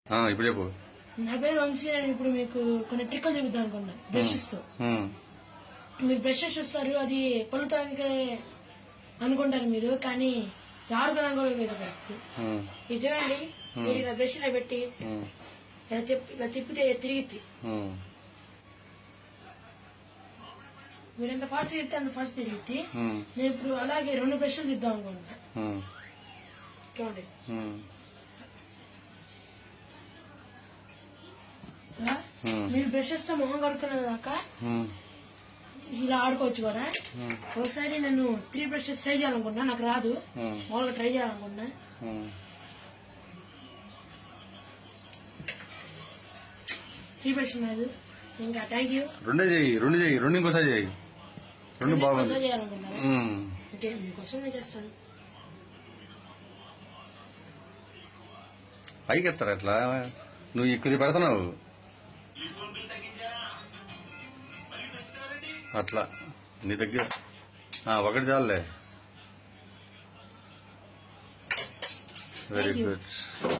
ఇప్పుడు చెప్పు. నా పేరు వంశీ. నేను ఇప్పుడు మీకు కొన్ని ట్రిక్కులు చెబుతాను అనుకున్నా బ్రషెస్ తో. మీరు బ్రషెస్ చూస్తారు, అది పలుతానికి అనుకుంటారు మీరు, కానీ ఆర్గనం కూడా ఉపయోగపడుతుంది. ఇది చూడండి, మీరు ఇలా బ్రష్ ఇలా పెట్టి ఇలా తిప్పితే తిరిగి మీరు ఎంత ఫాస్ట్ తిప్పితే అంత ఫాస్ట్ తిరిగి. నేను ఇప్పుడు అలాగే 2 బ్రష్లు తిద్దాం అనుకుంటా. చూడండి, మీరు బ్రషెస్ తో మొహం కడుక్కునేదాకా ఇలా ఆడుకోవచ్చు కూడా. ఒకసారి నేను 3 బ్రషెస్ ట్రై చేయాలనుకున్నా, నాకు రాదు, మామూలుగా ట్రై చేయాలనుకున్నా. 3 బ్రష్ రాదు ఇంకా. Thank you. 2 చెయ్యి, 2 ఇంకోసారి చెయ్యి. 2 బాగుంది చేయాలనుకున్నా. ఓకే, మీకోసం నేను చేస్తాను. పైకి ఎత్తారు అట్లా, నువ్వు ఇక్కడ పెడుతున్నావు అట్లా నీ దగ్గర. ఒకటి చాలే. Very good.